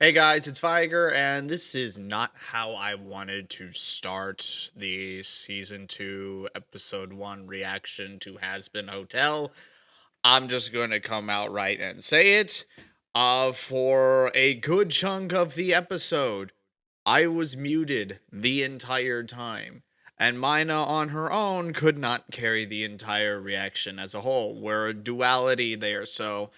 Hey guys, it's Viger, and this is not how I wanted to start the Season 2, Episode 1 reaction to Hazbin Hotel. I'm just going to come out right and say it. For a good chunk of the episode, I was muted the entire time, and Myna on her own could not carry the entire reaction as a whole. We're a duality there, so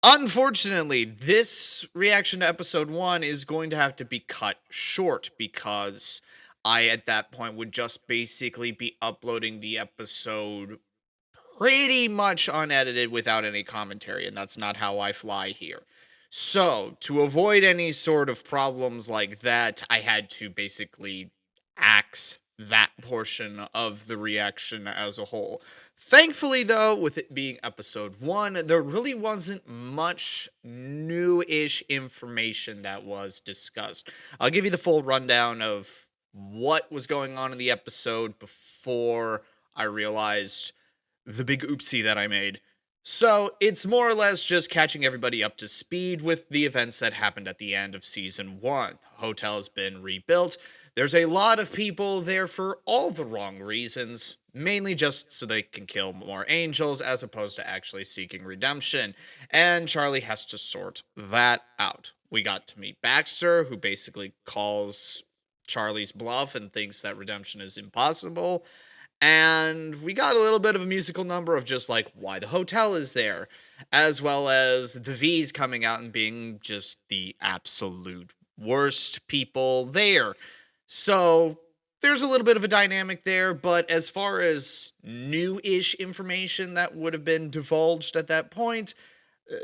unfortunately, this reaction to episode 1 is going to have to be cut short because I, at that point, would just basically be uploading the episode pretty much unedited without any commentary, and that's not how I fly here. So, to avoid any sort of problems like that, I had to basically axe that portion of the reaction as a whole. Thankfully, though, with it being episode 1, there really wasn't much new-ish information that was discussed. I'll give you the full rundown of what was going on in the episode before I realized the big oopsie that I made. So, it's more or less just catching everybody up to speed with the events that happened at the end of Season 1. The hotel has been rebuilt. There's a lot of people there for all the wrong reasons, mainly just so they can kill more angels as opposed to actually seeking redemption, and Charlie has to sort that out. We got to meet Baxter, who basically calls Charlie's bluff and thinks that redemption is impossible, and we got a little bit of a musical number of just like why the hotel is there, as well as the V's coming out and being just the absolute worst people there. So, there's a little bit of a dynamic there, but as far as new-ish information that would have been divulged at that point,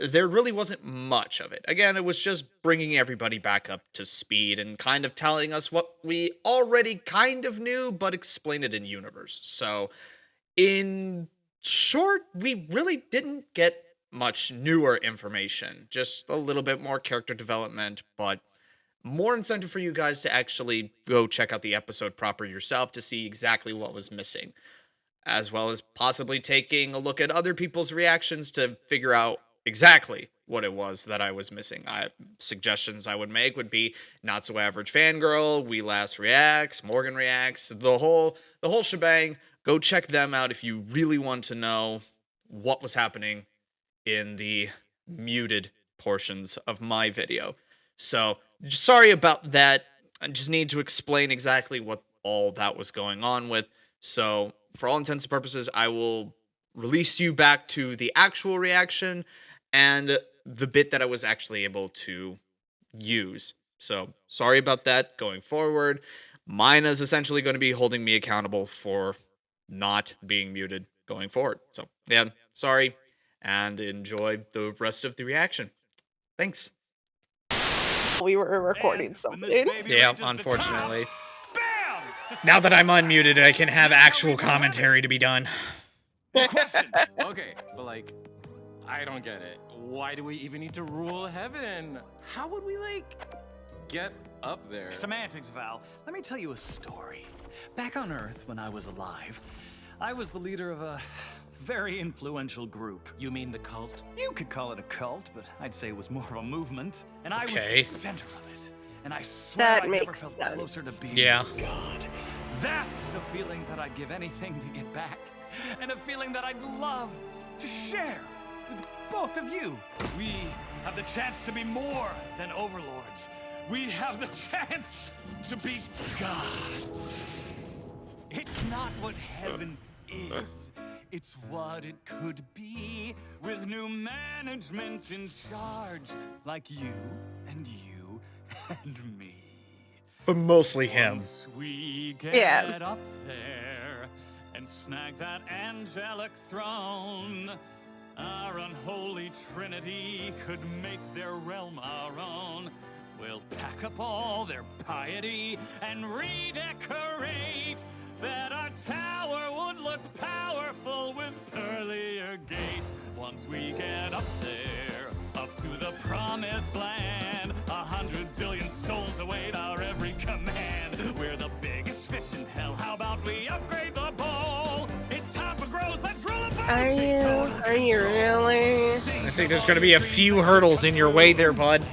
there really wasn't much of it. Again, it was just bringing everybody back up to speed and kind of telling us what we already kind of knew, but explain it in universe. So, in short, we really didn't get much newer information. Just a little bit more character development, but more incentive for you guys to actually go check out the episode proper yourself to see exactly what was missing, as well as possibly taking a look at other people's reactions to figure out exactly what it was that I was missing. Suggestions I would make would be Not So Average Fangirl, We Last Reacts, Morgan Reacts, the whole shebang. Go check them out if you really want to know what was happening in the muted portions of my video. So, sorry about that. I just need to explain exactly what all that was going on with. So, for all intents and purposes, I will release you back to the actual reaction and the bit that I was actually able to use. So, sorry about that going forward. Myna is essentially going to be holding me accountable for not being muted going forward. So, yeah, sorry, and enjoy the rest of the reaction. Thanks. We were recording something. Yeah, unfortunately. Now that I'm unmuted, I can have actual commentary to be done. Questions. Okay, but like, I don't get it. Why do we even need to rule heaven? How would we, like, get up there? Semantics, Val. Let me tell you a story. Back on Earth, when I was alive, I was the leader of a very influential group. You mean the cult? You could call it a cult, but I'd say it was more of a movement. And I was the center of it. And I swear I never felt closer to being God. That's a feeling that I'd give anything to get back. And a feeling that I'd love to share with both of you. We have the chance to be more than overlords. We have the chance to be gods. It's not what heaven is. It's what it could be with new management in charge, like you and you and me. But mostly him. Once we get up there and snag that angelic throne, our unholy trinity could make their realm our own. We'll pack up all their piety and redecorate, that our tower would look powerful with pearlier gates. Once we get up there, up to the promised land, 100 billion souls await our every command. We're the biggest fish in hell, how about we upgrade the bowl? It's time for growth, let's roll a Are you Are you really? I think there's going to be a few hurdles in your way there, bud.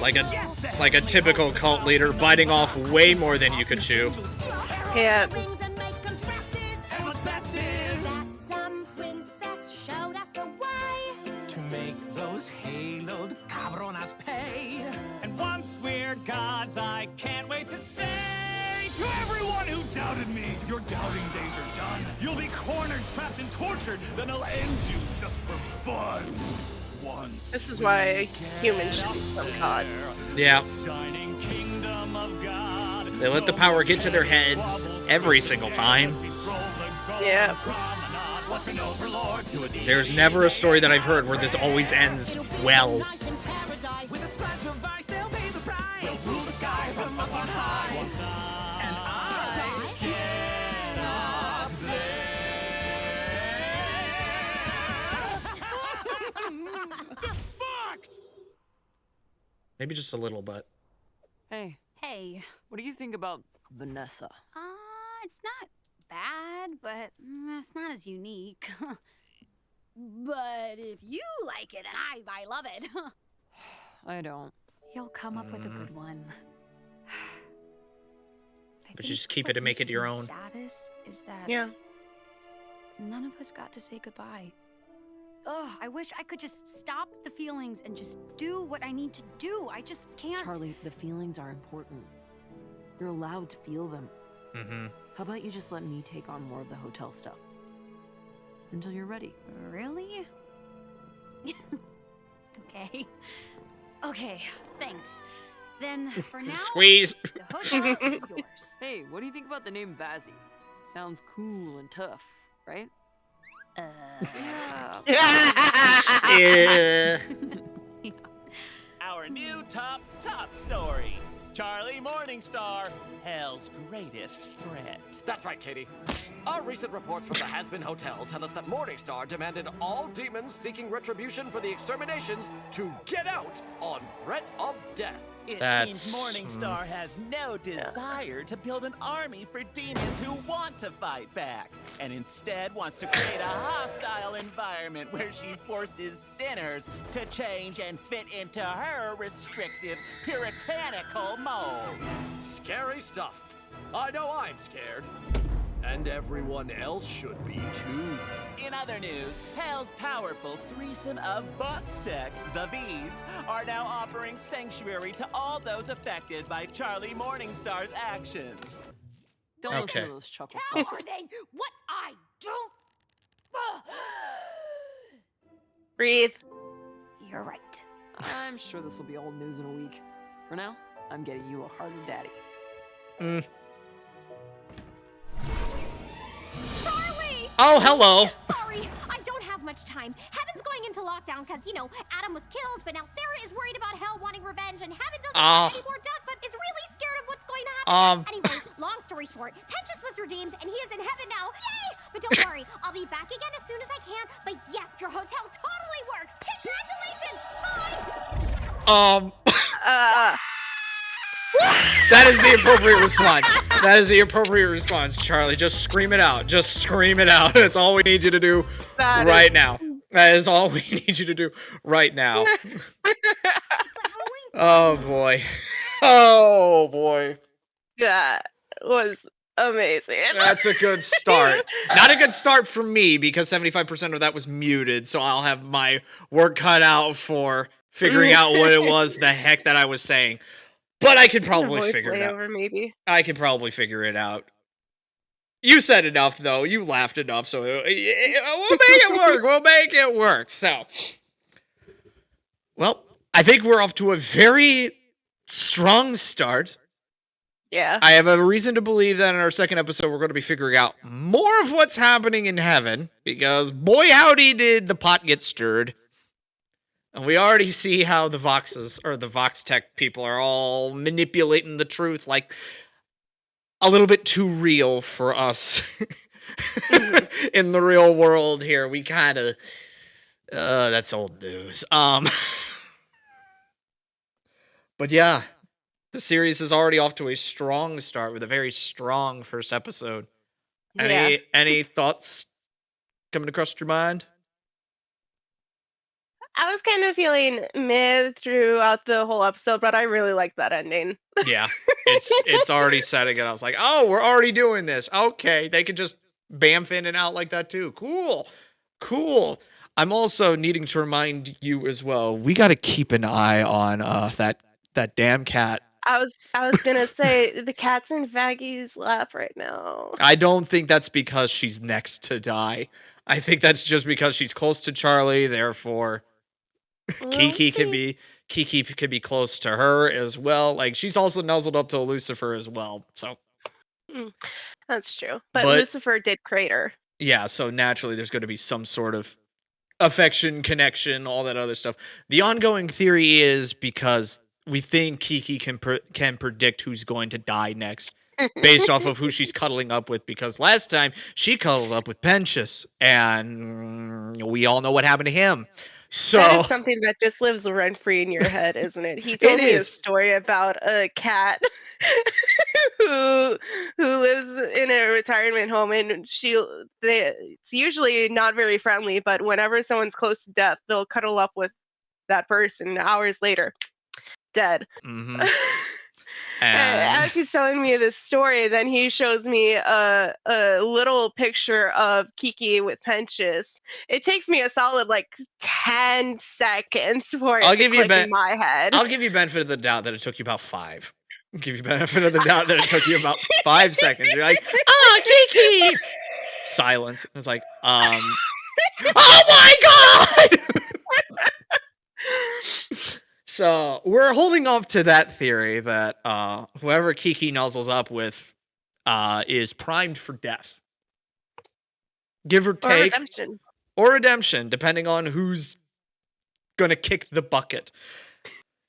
Like a typical cult leader, biting off way more than you could chew. Yeah. To make those haloed cabronas pay. And once we're gods, I can't wait to say to everyone who doubted me, your doubting days are done. You'll be cornered, trapped, and tortured. Then I'll end you just for fun. Once this is why humans should become God. Yeah. They let the power get to their heads every single time. Yeah. There's never a story that I've heard where this always ends well. Maybe just a little, but... Hey. Hey. What do you think about Vanessa? It's not bad, but it's not as unique. But if you like it, and I love it. I don't. You'll come up with a good one. But just keep it and make it your own. Saddest is that yeah. None of us got to say goodbye. Ugh, I wish I could just stop the feelings and just do what I need to do. I just can't. Charlie, the feelings are important. You're allowed to feel them. Mm-hmm. How about you just let me take on more of the hotel stuff? Until you're ready. Really? Okay. Okay, thanks. Then for now, squeeze. The hotel is yours. Hey, what do you think about the name Vazzy? Sounds cool and tough, right? Yeah. Our new top story. Charlie Morningstar, hell's greatest threat. That's right, Katie. Our recent reports from the Hazbin Hotel tell us that Morningstar demanded all demons seeking retribution for the exterminations to get out on threat of death. It seems Morningstar has no desire to build an army for demons who want to fight back, and instead wants to create a hostile environment where she forces sinners to change and fit into her restrictive, puritanical mold. Scary stuff. I know I'm scared. And everyone else should be too. In other news, Hell's powerful threesome of Bots Tech, the V's, are now offering sanctuary to all those affected by Charlie Morningstar's actions. Don't listen to those chuckle How fucks. are they? What I don't. Breathe. You're right. I'm sure this will be old news in a week. For now, I'm getting you a harder daddy. Charlie! Oh, hello. Sorry, I don't have much time. Heaven's going into lockdown because, Adam was killed, but now Sarah is worried about Hell wanting revenge, and Heaven doesn't want any more death, but is really scared of what's going to happen. Anyway, long story short, Pentious was redeemed, and he is in heaven now. Yay! But don't worry, I'll be back again as soon as I can. But yes, your hotel totally works. Congratulations! Bye! That is the appropriate response. That is the appropriate response, Charlie. Just scream it out. Just scream it out. That's all we need you to do right now. That is all we need you to do right now. Oh, boy. Oh, boy. That was amazing. That's a good start. Not a good start for me because 75% of that was muted, so I'll have my work cut out for figuring out what it was the heck that I was saying. But I could probably figure it out. Maybe. I could probably figure it out. You said enough, though. You laughed enough, so we'll make it work. We'll make it work. So, well, I think we're off to a very strong start. Yeah. I have a reason to believe that in our second episode, we're going to be figuring out more of what's happening in heaven, because boy howdy did the pot get stirred. And we already see how the Voxes, or the Vox Tech people, are all manipulating the truth like a little bit too real for us in the real world here. We kind of, that's old news. But yeah, the series is already off to a strong start with a very strong first episode. Any thoughts coming across your mind? I was kind of feeling mid throughout the whole episode, but I really liked that ending. Yeah, it's already setting it. I was like, oh, we're already doing this. Okay, they could just bamf in and out like that too. Cool. I'm also needing to remind you as well. We got to keep an eye on that damn cat. I was gonna say the cat's in Vaggy's lap right now. I don't think that's because she's next to die. I think that's just because she's close to Charlie. Therefore, Kiki could be close to her as well. Like she's also nuzzled up to Lucifer as well. So that's true. But Lucifer did crater. Yeah, so naturally there's going to be some sort of affection, connection, all that other stuff. The ongoing theory is because we think Kiki can predict who's going to die next based off of who she's cuddling up with, because last time she cuddled up with Pentious, and we all know what happened to him. So that is something that just lives rent-free in your head, isn't it? He told me a story about a cat who lives in a retirement home, and it's usually not very friendly, but whenever someone's close to death, they'll cuddle up with that person. Hours later, dead. Mm-hmm. And as he's telling me this story, then he shows me a little picture of Kiki with Pentious. It takes me a solid 10 seconds for it to click in my head. I'll give you benefit of the doubt that it took you about 5. I'll give you benefit of the doubt that it took you about 5 seconds. You're like, Kiki! Silence. It's like, oh my God! So we're holding off to that theory that whoever Kiki nuzzles up with is primed for death. Give or take. Or redemption, depending on who's going to kick the bucket.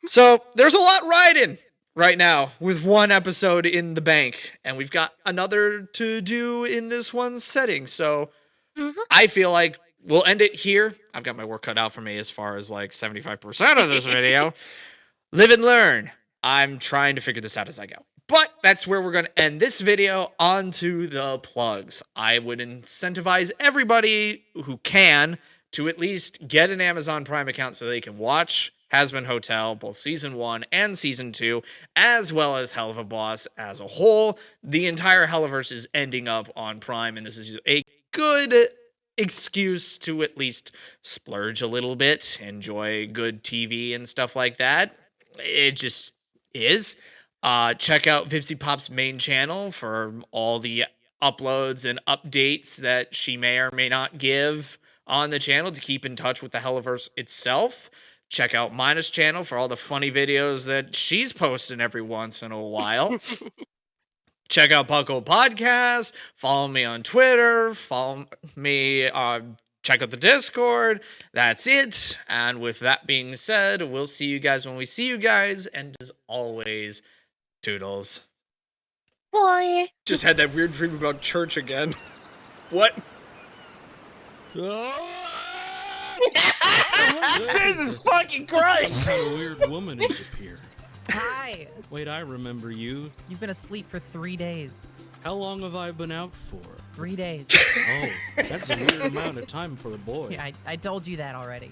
So there's a lot riding right now with one episode in the bank. And we've got another to do in this one setting. So I feel like we'll end it here. I've got my work cut out for me as far as 75% of this video. Live and learn. I'm trying to figure this out as I go. But that's where we're going to end this video. On to the plugs. I would incentivize everybody who can to at least get an Amazon Prime account so they can watch Hazbin Hotel, both Season 1 and Season 2, as well as Hell of a Boss as a whole. The entire Helliverse is ending up on Prime, and this is a good excuse to at least splurge a little bit, enjoy good TV and stuff like that. It just is. Check out Vivsy Pop's main channel for all the uploads and updates that she may or may not give on the channel to keep in touch with the Helliverse itself. Check out Myna's channel for all the funny videos that she's posting every once in a while. Check out Puckle Podcast. Follow me on Twitter. Follow me. Check out the Discord. That's it. And with that being said, we'll see you guys when we see you guys. And as always, toodles. Boy. Just had that weird dream about church again. What? Jesus fucking Christ! Some kind of weird woman has appeared. Hi. Wait, I remember you. You've been asleep for 3 days. How long have I been out for? 3 days. Oh, that's a weird amount of time for a boy. Yeah, I told you that already.